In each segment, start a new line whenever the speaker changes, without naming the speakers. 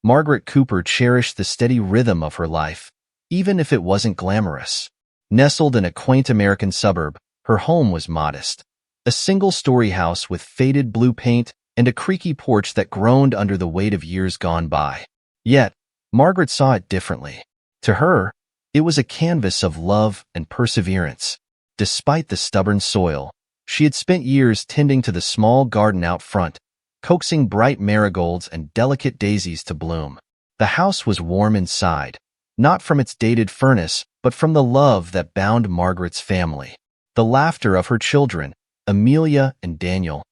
Margaret Cooper cherished the steady rhythm of her life, even if it wasn't glamorous. Nestled in a quaint American suburb, her home was modest. A single-story house with faded blue paint and a creaky porch that groaned under the weight of years gone by. Yet, Margaret saw it differently. To her, it was a canvas of love and perseverance. Despite the stubborn soil, she had spent years tending to the small garden out front, coaxing bright marigolds and delicate daisies to bloom. The house was warm inside, not from its dated furnace, but from the love that bound Margaret's family. The laughter of her children, Amelia and Daniel,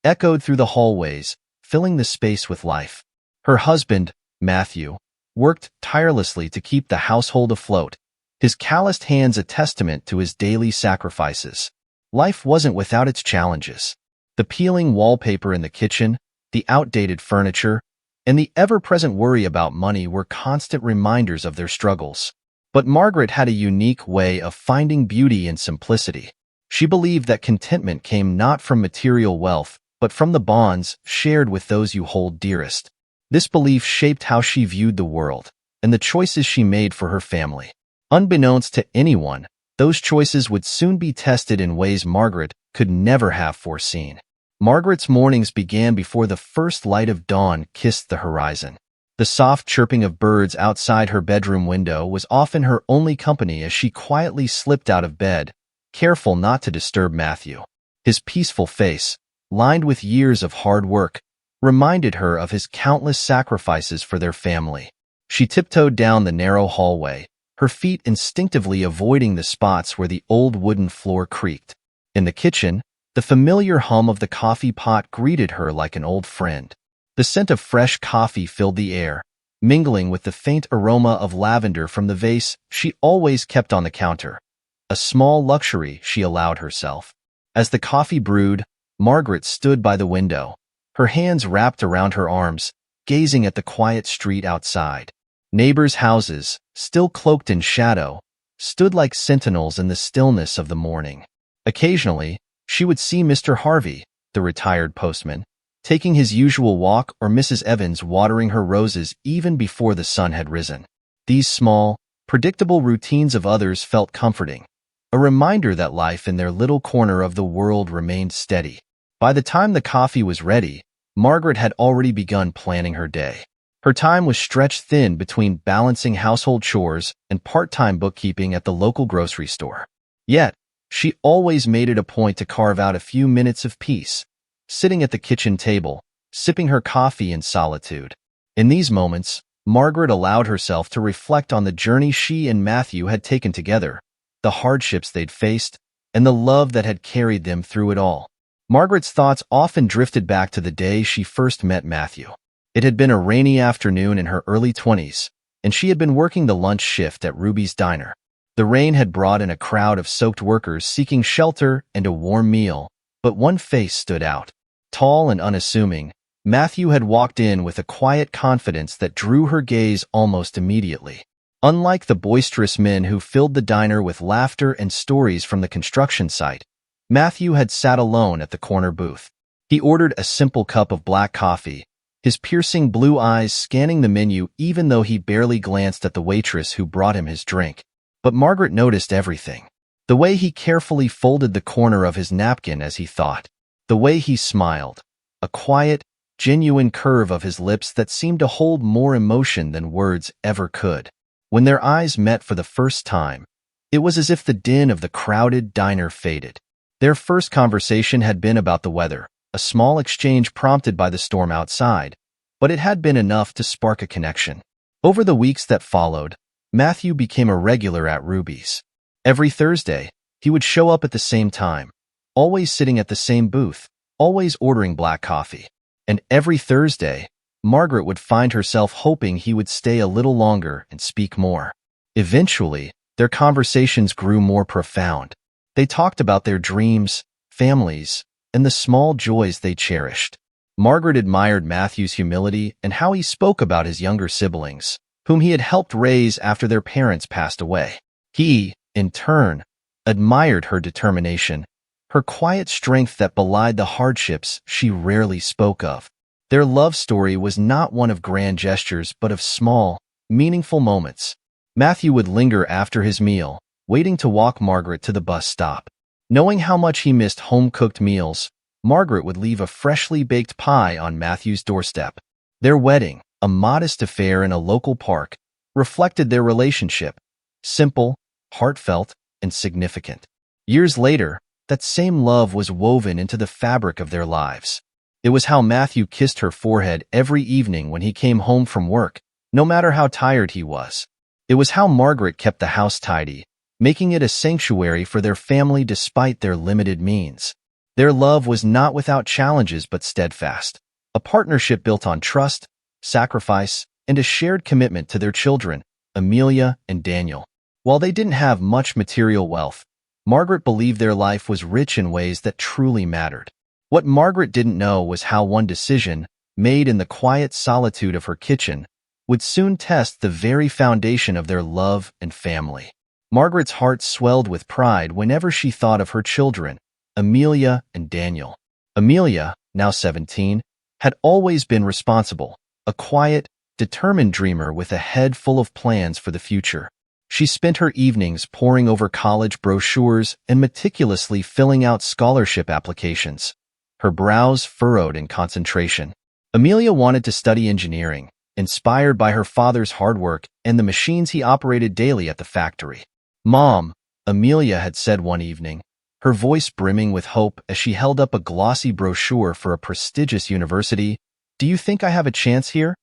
echoed through the hallways, filling the space with life. Her husband, Matthew, worked tirelessly to keep the household afloat, his calloused hands a testament to his daily sacrifices. Life wasn't without its challenges. The peeling wallpaper in the kitchen, the outdated furniture, and the ever-present worry about money were constant reminders of their struggles. But Margaret had a unique way of finding beauty in simplicity. She believed that contentment came not from material wealth, but from the bonds shared with those you hold dearest. This belief shaped how she viewed the world and the choices she made for her family. Unbeknownst to anyone, those choices would soon be tested in ways Margaret could never have foreseen. Margaret's mornings began before the first light of dawn kissed the horizon. The soft chirping of birds outside her bedroom window was often her only company as she quietly slipped out of bed, careful not to disturb Matthew. His peaceful face, lined with years of hard work, reminded her of his countless sacrifices for their family. She tiptoed down the narrow hallway, her feet instinctively avoiding the spots where the old wooden floor creaked. In the kitchen, the familiar hum of the coffee pot greeted her like an old friend. The scent of fresh coffee filled the air, mingling with the faint aroma of lavender from the vase she always kept on the counter, a small luxury she allowed herself. As the coffee brewed, Margaret stood by the window, her hands wrapped around her arms, gazing at the quiet street outside. Neighbors' houses, still cloaked in shadow, stood like sentinels in the stillness of the morning. Occasionally, she would see Mr. Harvey, the retired postman, taking his usual walk, or Mrs. Evans watering her roses even before the sun had risen. These small, predictable routines of others felt comforting, a reminder that life in their little corner of the world remained steady. By the time the coffee was ready, Margaret had already begun planning her day. Her time was stretched thin between balancing household chores and part-time bookkeeping at the local grocery store. Yet, she always made it a point to carve out a few minutes of peace, sitting at the kitchen table, sipping her coffee in solitude. In these moments, Margaret allowed herself to reflect on the journey she and Matthew had taken together, the hardships they'd faced, and the love that had carried them through it all. Margaret's thoughts often drifted back to the day she first met Matthew. It had been a rainy afternoon in her early 20s, and she had been working the lunch shift at Ruby's Diner. The rain had brought in a crowd of soaked workers seeking shelter and a warm meal, but one face stood out. Tall and unassuming, Matthew had walked in with a quiet confidence that drew her gaze almost immediately. Unlike the boisterous men who filled the diner with laughter and stories from the construction site, Matthew had sat alone at the corner booth. He ordered a simple cup of black coffee, his piercing blue eyes scanning the menu even though he barely glanced at the waitress who brought him his drink. But Margaret noticed everything. The way he carefully folded the corner of his napkin as he thought. The way he smiled. A quiet, genuine curve of his lips that seemed to hold more emotion than words ever could. When their eyes met for the first time, it was as if the din of the crowded diner faded. Their first conversation had been about the weather, a small exchange prompted by the storm outside, but it had been enough to spark a connection. Over the weeks that followed, Matthew became a regular at Ruby's. Every Thursday, he would show up at the same time, always sitting at the same booth, always ordering black coffee. And every Thursday, Margaret would find herself hoping he would stay a little longer and speak more. Eventually, their conversations grew more profound. They talked about their dreams, families, and the small joys they cherished. Margaret admired Matthew's humility and how he spoke about his younger siblings, whom he had helped raise after their parents passed away. He, in turn, admired her determination, her quiet strength that belied the hardships she rarely spoke of. Their love story was not one of grand gestures, but of small, meaningful moments. Matthew would linger after his meal, waiting to walk Margaret to the bus stop. Knowing how much he missed home-cooked meals, Margaret would leave a freshly baked pie on Matthew's doorstep. Their wedding, a modest affair in a local park, reflected their relationship, simple, heartfelt, and significant. Years later, that same love was woven into the fabric of their lives. It was how Matthew kissed her forehead every evening when he came home from work, no matter how tired he was. It was how Margaret kept the house tidy, making it a sanctuary for their family despite their limited means. Their love was not without challenges but steadfast, a partnership built on trust, sacrifice, and a shared commitment to their children, Amelia and Daniel. While they didn't have much material wealth, Margaret believed their life was rich in ways that truly mattered. What Margaret didn't know was how one decision, made in the quiet solitude of her kitchen, would soon test the very foundation of their love and family. Margaret's heart swelled with pride whenever she thought of her children, Amelia and Daniel. Amelia, now 17, had always been responsible, a quiet, determined dreamer with a head full of plans for the future. She spent her evenings poring over college brochures and meticulously filling out scholarship applications, her brows furrowed in concentration. Amelia wanted to study engineering, inspired by her father's hard work and the machines he operated daily at the factory. "Mom," Amelia had said one evening, her voice brimming with hope as she held up a glossy brochure for a prestigious university, "do you think I have a chance here?"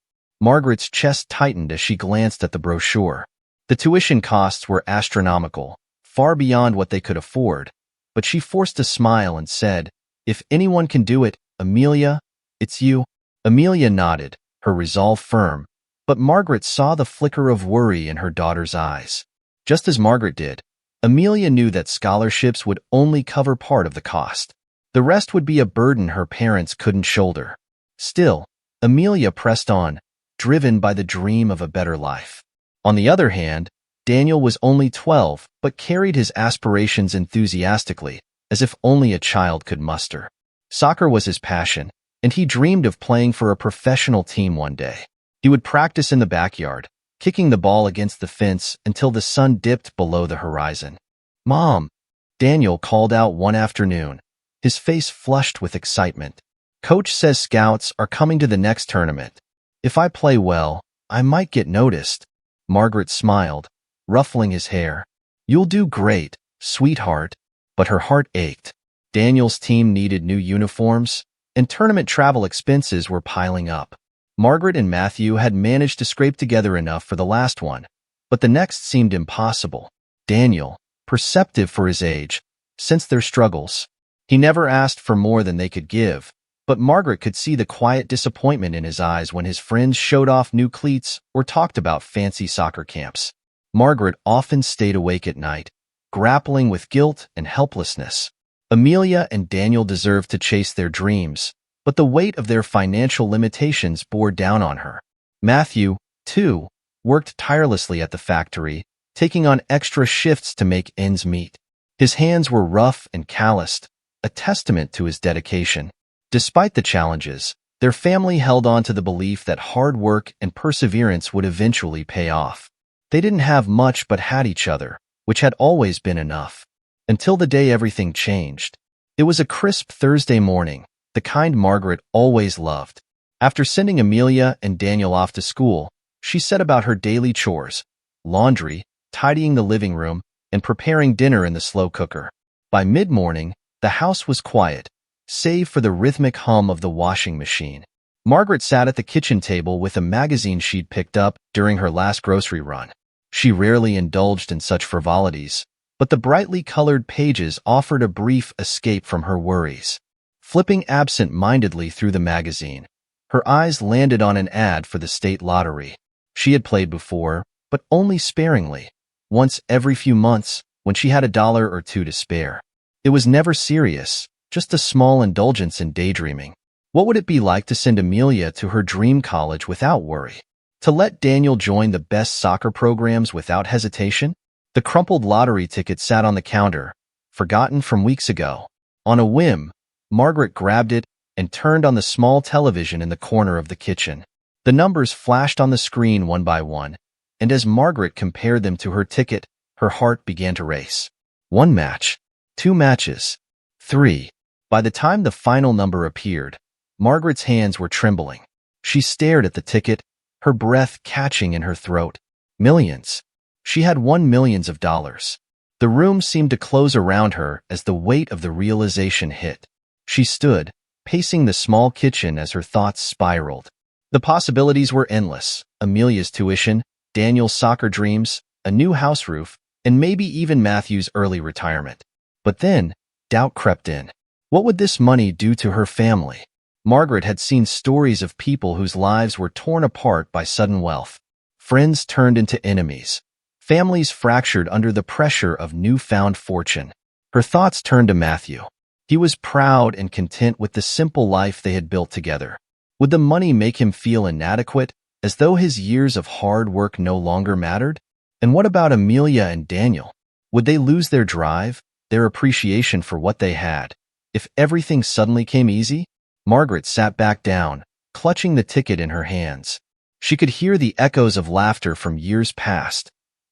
Margaret's chest tightened as she glanced at the brochure. The tuition costs were astronomical, far beyond what they could afford, but she forced a smile and said, "If anyone can do it, Amelia, it's you." Amelia nodded, her resolve firm, but Margaret saw the flicker of worry in her daughter's eyes. Just as Margaret did, Amelia knew that scholarships would only cover part of the cost. The rest would be a burden her parents couldn't shoulder. Still, Amelia pressed on, driven by the dream of a better life. On the other hand, Daniel was only 12, but carried his aspirations enthusiastically, as if only a child could muster. Soccer was his passion, and he dreamed of playing for a professional team one day. He would practice in the backyard, kicking the ball against the fence until the sun dipped below the horizon. "Mom," Daniel called out one afternoon, his face flushed with excitement. "Coach says scouts are coming to the next tournament. If I play well, I might get noticed." Margaret smiled, ruffling his hair. "You'll do great, sweetheart." But her heart ached. Daniel's team needed new uniforms, and tournament travel expenses were piling up. Margaret and Matthew had managed to scrape together enough for the last one, but the next seemed impossible. Daniel, perceptive for his age, sensed their struggles. He never asked for more than they could give, but Margaret could see the quiet disappointment in his eyes when his friends showed off new cleats or talked about fancy soccer camps. Margaret often stayed awake at night, grappling with guilt and helplessness. Amelia and Daniel deserved to chase their dreams, but the weight of their financial limitations bore down on her. Matthew, too, worked tirelessly at the factory, taking on extra shifts to make ends meet. His hands were rough and calloused, a testament to his dedication. Despite the challenges, their family held on to the belief that hard work and perseverance would eventually pay off. They didn't have much but had each other, which had always been enough. Until the day everything changed. It was a crisp Thursday morning, the kind Margaret always loved. After sending Amelia and Daniel off to school, she set about her daily chores, laundry, tidying the living room, and preparing dinner in the slow cooker. By mid-morning, the house was quiet, save for the rhythmic hum of the washing machine. Margaret sat at the kitchen table with a magazine she'd picked up during her last grocery run. She rarely indulged in such frivolities, but the brightly colored pages offered a brief escape from her worries. Flipping absent-mindedly through the magazine, her eyes landed on an ad for the state lottery. She had played before, but only sparingly, once every few months when she had $1 or $2 to spare. It was never serious, just a small indulgence in daydreaming. What would it be like to send Amelia to her dream college without worry? To let Daniel join the best soccer programs without hesitation? The crumpled lottery ticket sat on the counter, forgotten from weeks ago. On a whim, Margaret grabbed it and turned on the small television in the corner of the kitchen. The numbers flashed on the screen one by one, and as Margaret compared them to her ticket, her heart began to race. 1 match, 2 matches, 3. By the time the final number appeared, Margaret's hands were trembling. She stared at the ticket, her breath catching in her throat. Millions. She had won millions of dollars. The room seemed to close around her as the weight of the realization hit. She stood, pacing the small kitchen as her thoughts spiraled. The possibilities were endless. Amelia's tuition, Daniel's soccer dreams, a new house roof, and maybe even Matthew's early retirement. But then, doubt crept in. What would this money do to her family? Margaret had seen stories of people whose lives were torn apart by sudden wealth. Friends turned into enemies. Families fractured under the pressure of newfound fortune. Her thoughts turned to Matthew. He was proud and content with the simple life they had built together. Would the money make him feel inadequate, as though his years of hard work no longer mattered? And what about Amelia and Daniel? Would they lose their drive, their appreciation for what they had, if everything suddenly came easy? Margaret sat back down, clutching the ticket in her hands. She could hear the echoes of laughter from years past,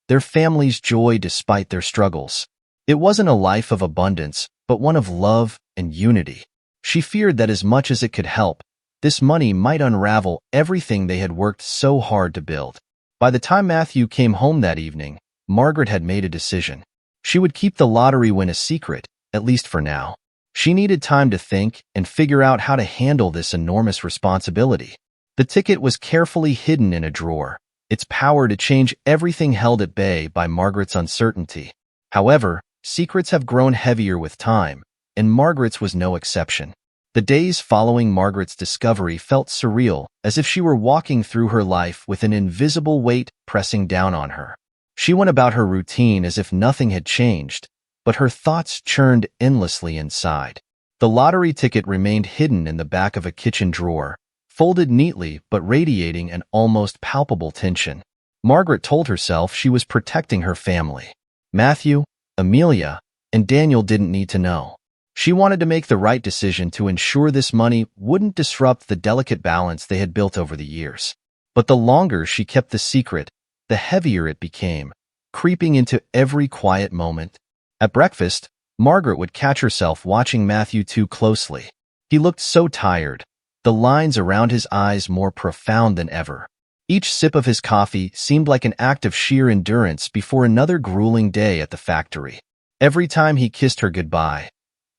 their family's joy despite their struggles. It wasn't a life of abundance, but one of love and unity. She feared that as much as it could help, this money might unravel everything they had worked so hard to build. By the time Matthew came home that evening, Margaret had made a decision. She would keep the lottery win a secret, at least for now. She needed time to think and figure out how to handle this enormous responsibility. The ticket was carefully hidden in a drawer, its power to change everything held at bay by Margaret's uncertainty. However, secrets have grown heavier with time, and Margaret's was no exception. The days following Margaret's discovery felt surreal, as if she were walking through her life with an invisible weight pressing down on her. She went about her routine as if nothing had changed, but her thoughts churned endlessly inside. The lottery ticket remained hidden in the back of a kitchen drawer, folded neatly but radiating an almost palpable tension. Margaret told herself she was protecting her family. Matthew, Amelia, and Daniel didn't need to know. She wanted to make the right decision to ensure this money wouldn't disrupt the delicate balance they had built over the years. But the longer she kept the secret, the heavier it became, creeping into every quiet moment. At breakfast, Margaret would catch herself watching Matthew too closely. He looked so tired, the lines around his eyes more profound than ever. Each sip of his coffee seemed like an act of sheer endurance before another grueling day at the factory. Every time he kissed her goodbye,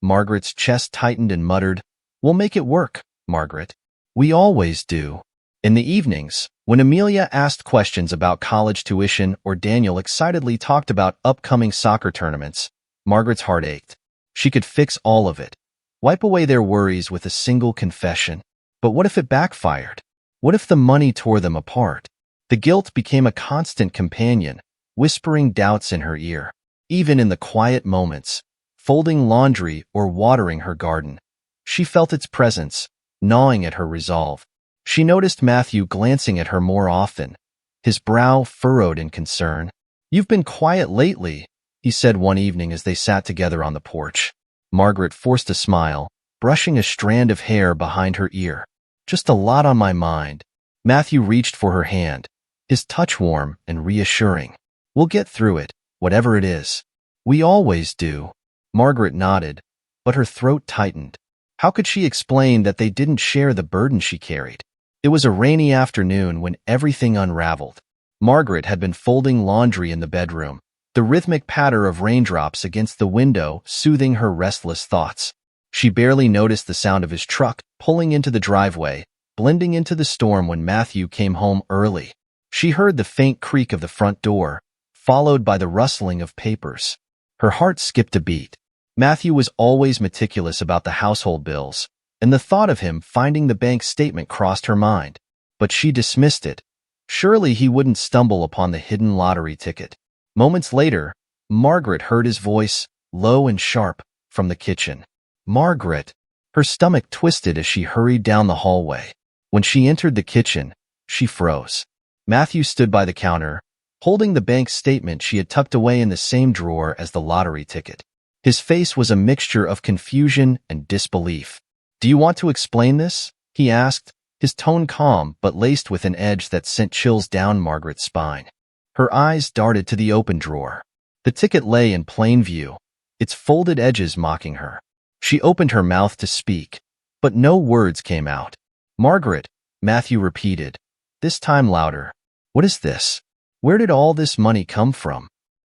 Margaret's chest tightened and muttered, "We'll make it work, Margaret. We always do." In the evenings, when Amelia asked questions about college tuition or Daniel excitedly talked about upcoming soccer tournaments, Margaret's heart ached. She could fix all of it, wipe away their worries with a single confession. But what if it backfired? What if the money tore them apart? The guilt became a constant companion, whispering doubts in her ear. Even in the quiet moments, folding laundry or watering her garden, she felt its presence, gnawing at her resolve. She noticed Matthew glancing at her more often, his brow furrowed in concern. "You've been quiet lately," he said one evening as they sat together on the porch. Margaret forced a smile, brushing a strand of hair behind her ear. "Just a lot on my mind." Matthew reached for her hand, his touch warm and reassuring. "We'll get through it, whatever it is." "We always do." Margaret nodded, but her throat tightened. How could she explain that they didn't share the burden she carried? It was a rainy afternoon when everything unraveled. Margaret had been folding laundry in the bedroom, the rhythmic patter of raindrops against the window soothing her restless thoughts. She barely noticed the sound of his truck pulling into the driveway, blending into the storm when Matthew came home early. She heard the faint creak of the front door, followed by the rustling of papers. Her heart skipped a beat. Matthew was always meticulous about the household bills, and the thought of him finding the bank statement crossed her mind. But she dismissed it. Surely he wouldn't stumble upon the hidden lottery ticket. Moments later, Margaret heard his voice, low and sharp, from the kitchen. "Margaret!" Her stomach twisted as she hurried down the hallway. When she entered the kitchen, she froze. Matthew stood by the counter, holding the bank statement she had tucked away in the same drawer as the lottery ticket. His face was a mixture of confusion and disbelief. Do you want to explain this? He asked, his tone calm but laced with an edge that sent chills down Margaret's spine. Her eyes darted to the open drawer. The ticket lay in plain view, its folded edges mocking her. She opened her mouth to speak, but no words came out. Margaret, Matthew repeated, this time louder. What is this? Where did all this money come from?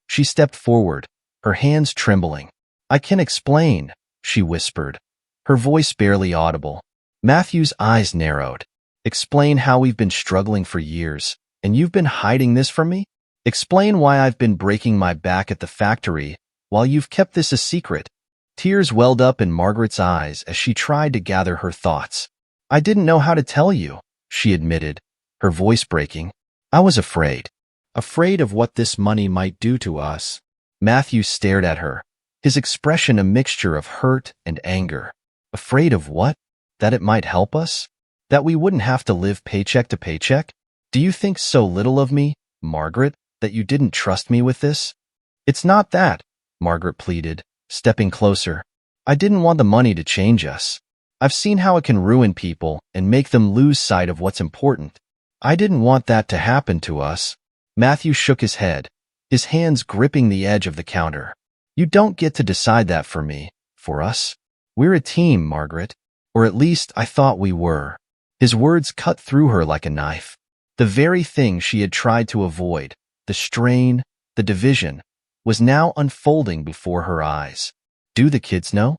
She stepped forward, her hands trembling. I can explain, she whispered, her voice barely audible. Matthew's eyes narrowed. Explain how we've been struggling for years, and you've been hiding this from me? Explain why I've been breaking my back at the factory while you've kept this a secret. Tears welled up in Margaret's eyes as she tried to gather her thoughts. I didn't know how to tell you, she admitted, her voice breaking. I was afraid. Afraid of what this money might do to us. Matthew stared at her, his expression a mixture of hurt and anger. Afraid of what? That it might help us? That we wouldn't have to live paycheck to paycheck? Do you think so little of me, Margaret, that you didn't trust me with this? It's not that, Margaret pleaded, stepping closer. I didn't want the money to change us. I've seen how it can ruin people and make them lose sight of what's important. I didn't want that to happen to us. Matthew shook his head, his hands gripping the edge of the counter. You don't get to decide that for me, for us. We're a team, Margaret. Or at least I thought we were. His words cut through her like a knife. The very thing she had tried to avoid, the strain, the division, was now unfolding before her eyes. Do the kids know?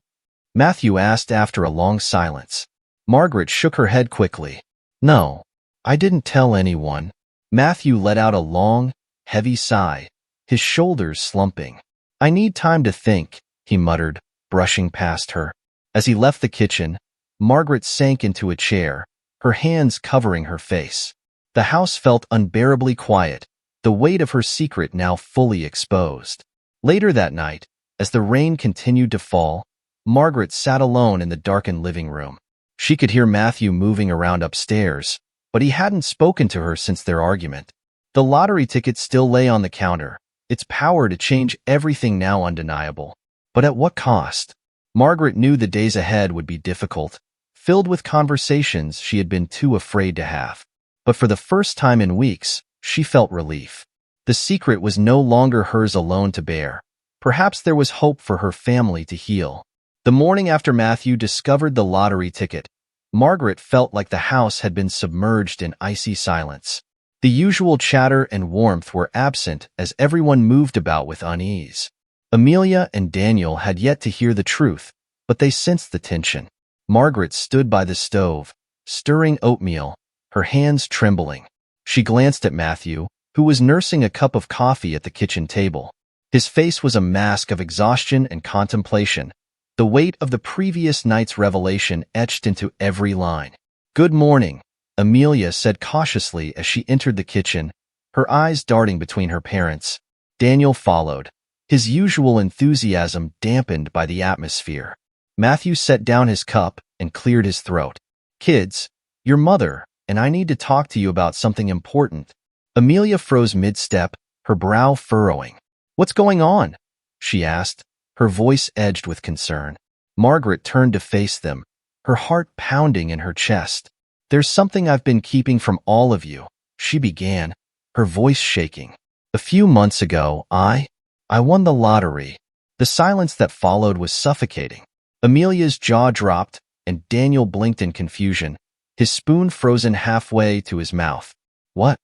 Matthew asked after a long silence. Margaret shook her head quickly. No, I didn't tell anyone. Matthew let out a long, heavy sigh, his shoulders slumping. I need time to think, he muttered, brushing past her. As he left the kitchen, Margaret sank into a chair, her hands covering her face. The house felt unbearably quiet, the weight of her secret now fully exposed. Later that night, as the rain continued to fall, Margaret sat alone in the darkened living room. She could hear Matthew moving around upstairs, but he hadn't spoken to her since their argument. The lottery ticket still lay on the counter, its power to change everything now undeniable. But at what cost? Margaret knew the days ahead would be difficult, filled with conversations she had been too afraid to have. But for the first time in weeks, she felt relief. The secret was no longer hers alone to bear. Perhaps there was hope for her family to heal. The morning after Matthew discovered the lottery ticket, Margaret felt like the house had been submerged in icy silence. The usual chatter and warmth were absent as everyone moved about with unease. Amelia and Daniel had yet to hear the truth, but they sensed the tension. Margaret stood by the stove, stirring oatmeal, her hands trembling. She glanced at Matthew, who was nursing a cup of coffee at the kitchen table. His face was a mask of exhaustion and contemplation, the weight of the previous night's revelation etched into every line. Good morning, Amelia said cautiously as she entered the kitchen, her eyes darting between her parents. Daniel followed, his usual enthusiasm dampened by the atmosphere. Matthew set down his cup and cleared his throat. Kids, your mother and I need to talk to you about something important. Amelia froze mid-step, her brow furrowing. What's going on? She asked, her voice edged with concern. Margaret turned to face them, her heart pounding in her chest. There's something I've been keeping from all of you, she began, her voice shaking. A few months ago, I won the lottery. The silence that followed was suffocating. Amelia's jaw dropped, and Daniel blinked in confusion, his spoon frozen halfway to his mouth. What?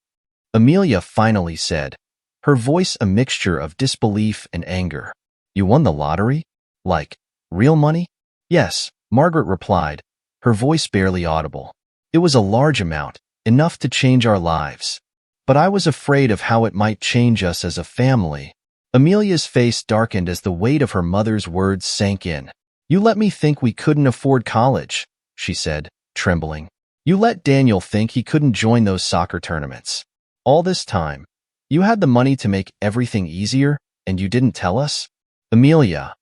Amelia finally said, her voice a mixture of disbelief and anger. You won the lottery? Like, real money? Yes, Margaret replied, her voice barely audible. It was a large amount, enough to change our lives. But I was afraid of how it might change us as a family. Amelia's face darkened as the weight of her mother's words sank in. You let me think we couldn't afford college, she said, trembling. You let Daniel think he couldn't join those soccer tournaments. All this time, you had the money to make everything easier, and you didn't tell us? Amelia,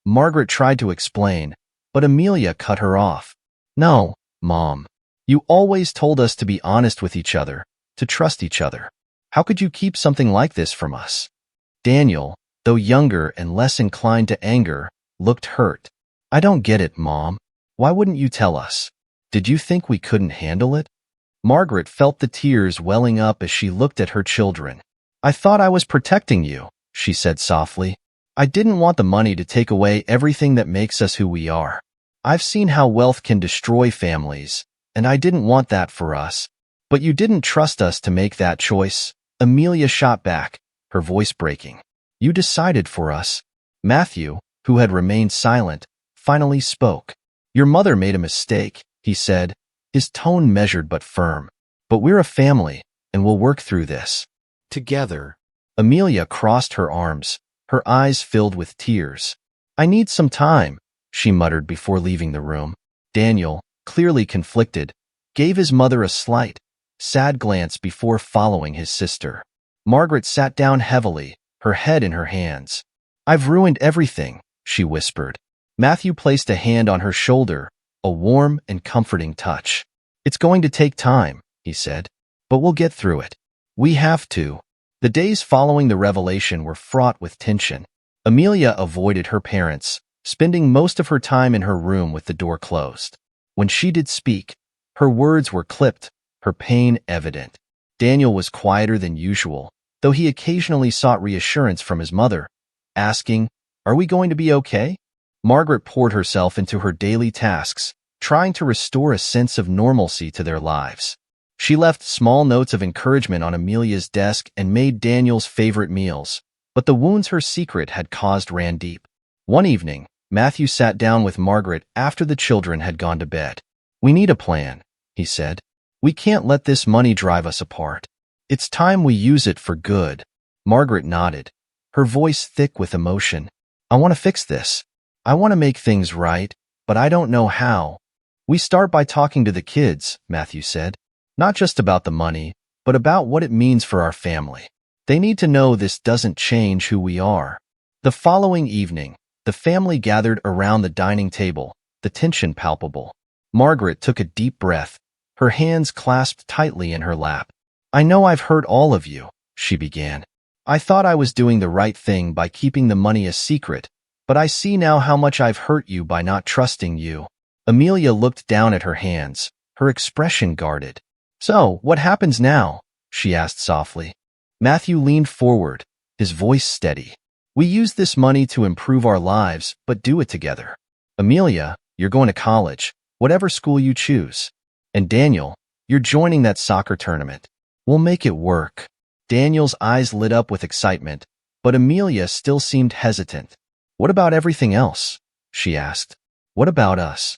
Margaret tried to explain, but Amelia cut her off. No, Mom. You always told us to be honest with each other, to trust each other. How could you keep something like this from us? Daniel, though younger and less inclined to anger, looked hurt. I don't get it, Mom. Why wouldn't you tell us? Did you think we couldn't handle it? Margaret felt the tears welling up as she looked at her children. I thought I was protecting you, she said softly. I didn't want the money to take away everything that makes us who we are. I've seen how wealth can destroy families, and I didn't want that for us. But you didn't trust us to make that choice, Amelia shot back, her voice breaking. You decided for us. Matthew, who had remained silent, finally spoke. Your mother made a mistake, he said, his tone measured but firm. But we're a family, and we'll work through this. Together. Amelia crossed her arms, her eyes filled with tears. I need some time, she muttered before leaving the room. Daniel, clearly conflicted, gave his mother a slight, sad glance before following his sister. Margaret sat down heavily, her head in her hands. I've ruined everything, she whispered. Matthew placed a hand on her shoulder, a warm and comforting touch. It's going to take time, he said, but we'll get through it. We have to. The days following the revelation were fraught with tension. Amelia avoided her parents, spending most of her time in her room with the door closed. When she did speak, her words were clipped, her pain evident. Daniel was quieter than usual, though he occasionally sought reassurance from his mother, asking, Are we going to be okay? Margaret poured herself into her daily tasks, trying to restore a sense of normalcy to their lives. She left small notes of encouragement on Amelia's desk and made Daniel's favorite meals, but the wounds her secret had caused ran deep. One evening, Matthew sat down with Margaret after the children had gone to bed. We need a plan, he said. We can't let this money drive us apart. It's time we use it for good. Margaret nodded, her voice thick with emotion. I want to fix this. I want to make things right, but I don't know how. We start by talking to the kids, Matthew said. Not just about the money, but about what it means for our family. They need to know this doesn't change who we are. The following evening, the family gathered around the dining table, the tension palpable. Margaret took a deep breath, her hands clasped tightly in her lap. I know I've hurt all of you, she began. I thought I was doing the right thing by keeping the money a secret, but I see now how much I've hurt you by not trusting you. Amelia looked down at her hands, her expression guarded. So, what happens now? She asked softly. Matthew leaned forward, his voice steady. We use this money to improve our lives, but do it together. Amelia, you're going to college, whatever school you choose. And Daniel, you're joining that soccer tournament. We'll make it work. Daniel's eyes lit up with excitement, but Amelia still seemed hesitant. What about everything else? She asked. What about us?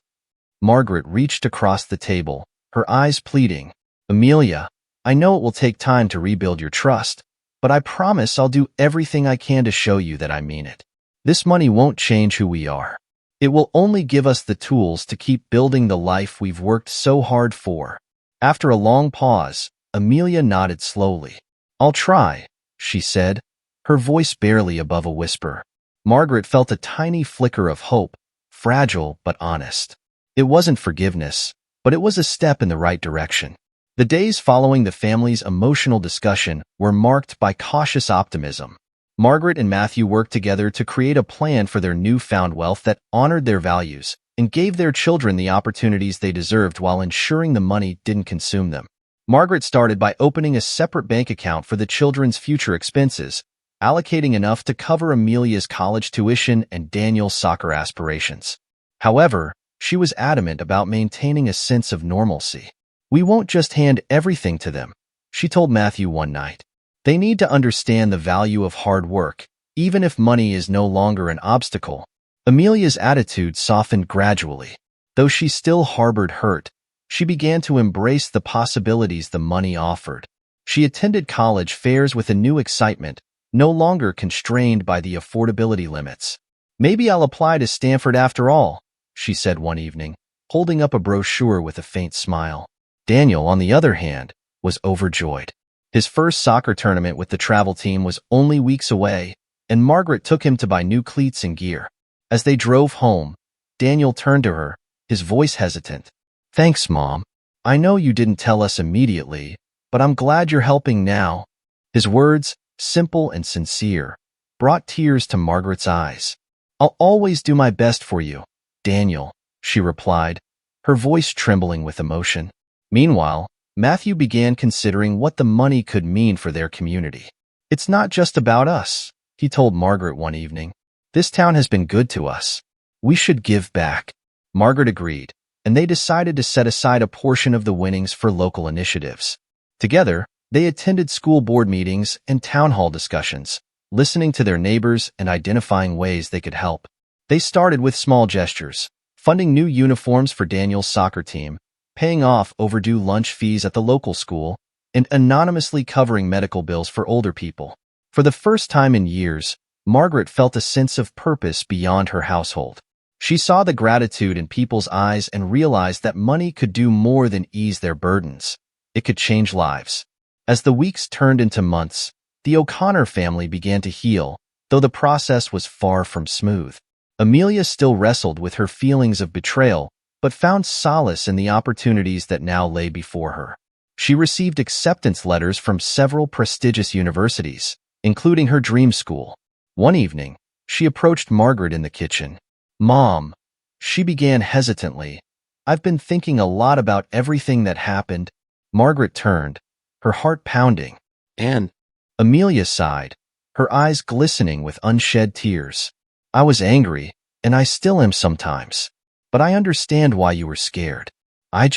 Margaret reached across the table, her eyes pleading. Amelia, I know it will take time to rebuild your trust, but I promise I'll do everything I can to show you that I mean it. This money won't change who we are. It will only give us the tools to keep building the life we've worked so hard for. After a long pause, Amelia nodded slowly. I'll try, she said, her voice barely above a whisper. Margaret felt a tiny flicker of hope, fragile but honest. It wasn't forgiveness, but it was a step in the right direction. The days following the family's emotional discussion were marked by cautious optimism. Margaret and Matthew worked together to create a plan for their newfound wealth that honored their values and gave their children the opportunities they deserved while ensuring the money didn't consume them. Margaret started by opening a separate bank account for the children's future expenses, allocating enough to cover Amelia's college tuition and Daniel's soccer aspirations. However, she was adamant about maintaining a sense of normalcy. We won't just hand everything to them, she told Matthew one night. They need to understand the value of hard work, even if money is no longer an obstacle. Amelia's attitude softened gradually. Though she still harbored hurt, she began to embrace the possibilities the money offered. She attended college fairs with a new excitement, no longer constrained by the affordability limits. Maybe I'll apply to Stanford after all, she said one evening, holding up a brochure with a faint smile. Daniel, on the other hand, was overjoyed. His first soccer tournament with the travel team was only weeks away, and Margaret took him to buy new cleats and gear. As they drove home, Daniel turned to her, his voice hesitant. Thanks, Mom. I know you didn't tell us immediately, but I'm glad you're helping now. His words, simple and sincere, brought tears to Margaret's eyes. I'll always do my best for you, Daniel, she replied, her voice trembling with emotion. Meanwhile, Matthew began considering what the money could mean for their community. It's not just about us, he told Margaret one evening. This town has been good to us. We should give back. Margaret agreed, and they decided to set aside a portion of the winnings for local initiatives. Together, they attended school board meetings and town hall discussions, listening to their neighbors and identifying ways they could help. They started with small gestures, funding new uniforms for Daniel's soccer team, paying off overdue lunch fees at the local school, and anonymously covering medical bills for older people. For the first time in years, Margaret felt a sense of purpose beyond her household. She saw the gratitude in people's eyes and realized that money could do more than ease their burdens. It could change lives. As the weeks turned into months, the O'Connor family began to heal, though the process was far from smooth. Amelia still wrestled with her feelings of betrayal, but found solace in the opportunities that now lay before her. She received acceptance letters from several prestigious universities, including her dream school. One evening, she approached Margaret in the kitchen. "Mom," she began hesitantly, "I've been thinking a lot about everything that happened." Margaret turned, her heart pounding. "And?" Amelia sighed, her eyes glistening with unshed tears. "I was angry, and I still am sometimes. But I understand why you were scared. I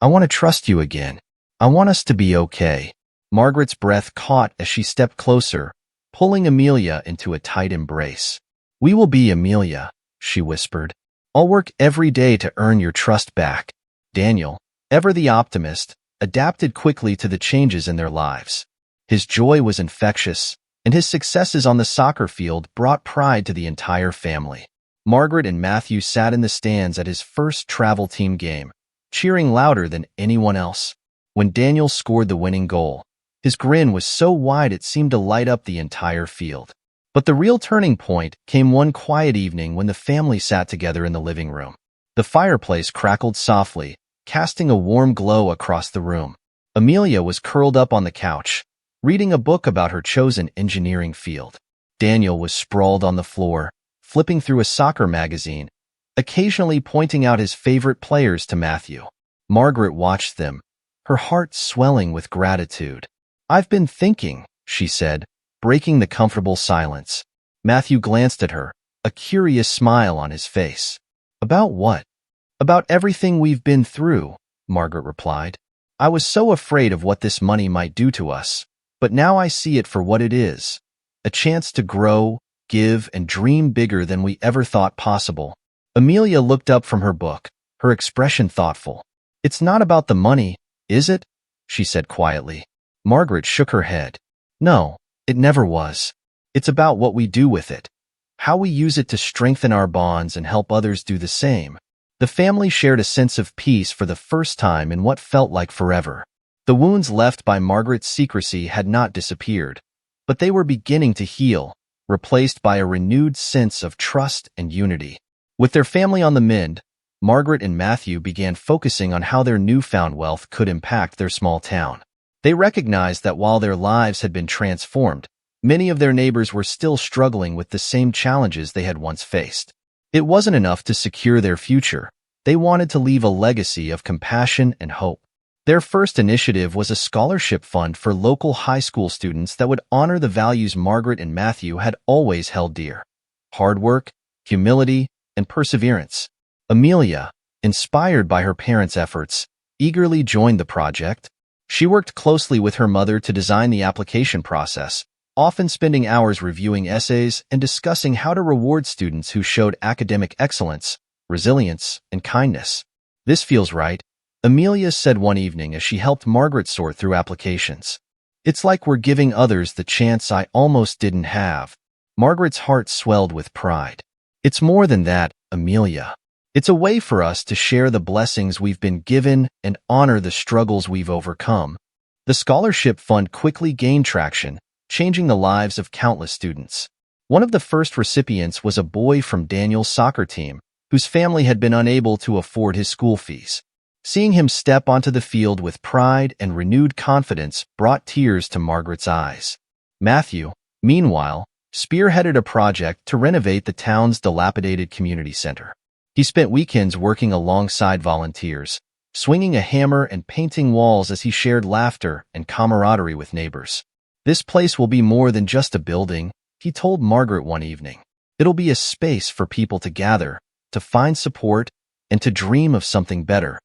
want to trust you again. I want us to be okay." Margaret's breath caught as she stepped closer, pulling Amelia into a tight embrace. "We will be, Amelia," she whispered. "I'll work every day to earn your trust back." Daniel, ever the optimist, adapted quickly to the changes in their lives. His joy was infectious, and his successes on the soccer field brought pride to the entire family. Margaret and Matthew sat in the stands at his first travel team game, cheering louder than anyone else. When Daniel scored the winning goal, his grin was so wide it seemed to light up the entire field. But the real turning point came one quiet evening when the family sat together in the living room. The fireplace crackled softly, casting a warm glow across the room. Amelia was curled up on the couch, reading a book about her chosen engineering field. Daniel was sprawled on the floor, flipping through a soccer magazine, occasionally pointing out his favorite players to Matthew. Margaret watched them, her heart swelling with gratitude. "I've been thinking," she said, breaking the comfortable silence. Matthew glanced at her, a curious smile on his face. "About what?" "About everything we've been through," Margaret replied. "I was so afraid of what this money might do to us, but now I see it for what it is. A chance to grow, give, and dream bigger than we ever thought possible." Amelia looked up from her book, her expression thoughtful. "It's not about the money, is it?" she said quietly. Margaret shook her head. "No, it never was. It's about what we do with it, how we use it to strengthen our bonds and help others do the same." The family shared a sense of peace for the first time in what felt like forever. The wounds left by Margaret's secrecy had not disappeared, but they were beginning to heal, replaced by a renewed sense of trust and unity. With their family on the mend, Margaret and Matthew began focusing on how their newfound wealth could impact their small town. They recognized that while their lives had been transformed, many of their neighbors were still struggling with the same challenges they had once faced. It wasn't enough to secure their future. They wanted to leave a legacy of compassion and hope. Their first initiative was a scholarship fund for local high school students that would honor the values Margaret and Matthew had always held dear: hard work, humility, and perseverance. Amelia, inspired by her parents' efforts, eagerly joined the project. She worked closely with her mother to design the application process, often spending hours reviewing essays and discussing how to reward students who showed academic excellence, resilience, and kindness. "This feels right," Amelia said one evening as she helped Margaret sort through applications. "It's like we're giving others the chance I almost didn't have." Margaret's heart swelled with pride. "It's more than that, Amelia. It's a way for us to share the blessings we've been given and honor the struggles we've overcome." The scholarship fund quickly gained traction, changing the lives of countless students. One of the first recipients was a boy from Daniel's soccer team, whose family had been unable to afford his school fees. Seeing him step onto the field with pride and renewed confidence brought tears to Margaret's eyes. Matthew, meanwhile, spearheaded a project to renovate the town's dilapidated community center. He spent weekends working alongside volunteers, swinging a hammer and painting walls as he shared laughter and camaraderie with neighbors. "This place will be more than just a building," he told Margaret one evening. "It'll be a space for people to gather, to find support, and to dream of something better."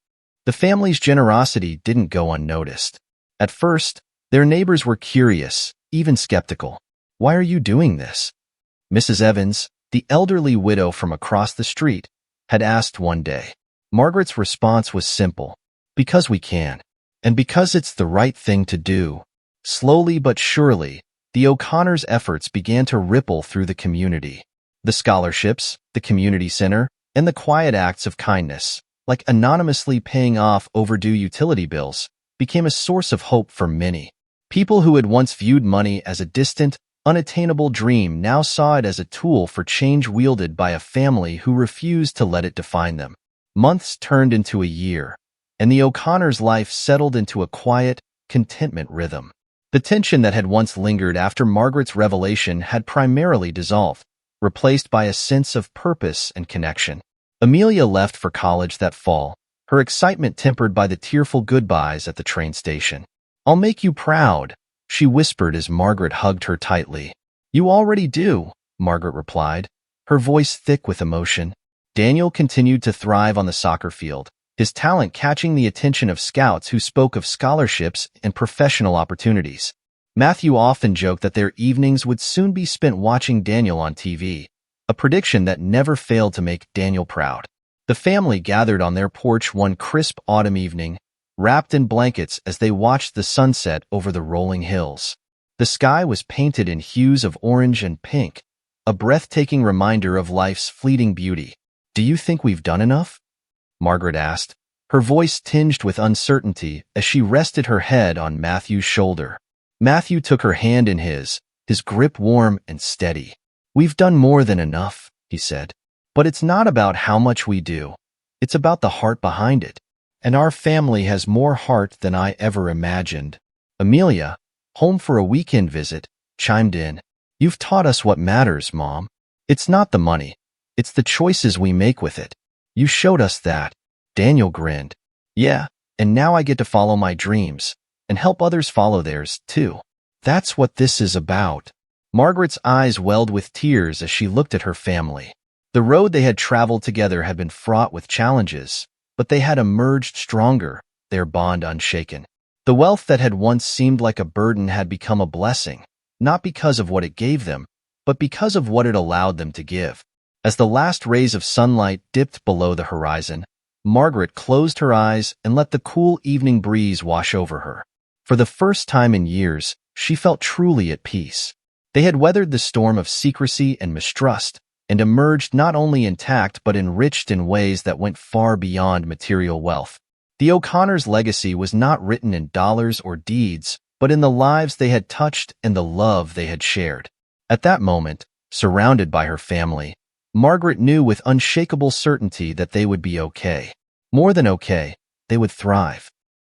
The family's generosity didn't go unnoticed. At first, their neighbors were curious, even skeptical. "Why are you doing this?" Mrs. Evans, the elderly widow from across the street, had asked one day. Margaret's response was simple: "Because we can, and because it's the right thing to do." Slowly but surely, the O'Connors' efforts began to ripple through the community. The scholarships, the community center, and the quiet acts of kindness, like anonymously paying off overdue utility bills, became a source of hope for many. People who had once viewed money as a distant, unattainable dream now saw it as a tool for change wielded by a family who refused to let it define them. Months turned into a year, and the O'Connors' life settled into a quiet, contentment rhythm. The tension that had once lingered after Margaret's revelation had primarily dissolved, replaced by a sense of purpose and connection. Amelia left for college that fall, her excitement tempered by the tearful goodbyes at the train station. "I'll make you proud," she whispered as Margaret hugged her tightly. "You already do," Margaret replied, her voice thick with emotion. Daniel continued to thrive on the soccer field, his talent catching the attention of scouts who spoke of scholarships and professional opportunities. Matthew often joked that their evenings would soon be spent watching Daniel on TV, a prediction that never failed to make Daniel proud. The family gathered on their porch one crisp autumn evening, wrapped in blankets as they watched the sunset over the rolling hills. The sky was painted in hues of orange and pink, a breathtaking reminder of life's fleeting beauty. "Do you think we've done enough?" Margaret asked, her voice tinged with uncertainty as she rested her head on Matthew's shoulder. Matthew took her hand in his grip warm and steady. "We've done more than enough," he said. "But it's not about how much we do. It's about the heart behind it. And our family has more heart than I ever imagined." Amelia, home for a weekend visit, chimed in. "You've taught us what matters, Mom. It's not the money. It's the choices we make with it. You showed us that." Daniel grinned. "Yeah, and now I get to follow my dreams and help others follow theirs, too. That's what this is about." Margaret's eyes welled with tears as she looked at her family. The road they had traveled together had been fraught with challenges, but they had emerged stronger, their bond unshaken. The wealth that had once seemed like a burden had become a blessing, not because of what it gave them, but because of what it allowed them to give. As the last rays of sunlight dipped below the horizon, Margaret closed her eyes and let the cool evening breeze wash over her. For the first time in years, she felt truly at peace. They had weathered the storm of secrecy and mistrust, and emerged not only intact but enriched in ways that went far beyond material wealth. The O'Connors' legacy was not written in dollars or deeds, but in the lives they had touched and the love they had shared. At that moment, surrounded by her family, Margaret knew with unshakable certainty that they would be okay. More than okay, they would thrive.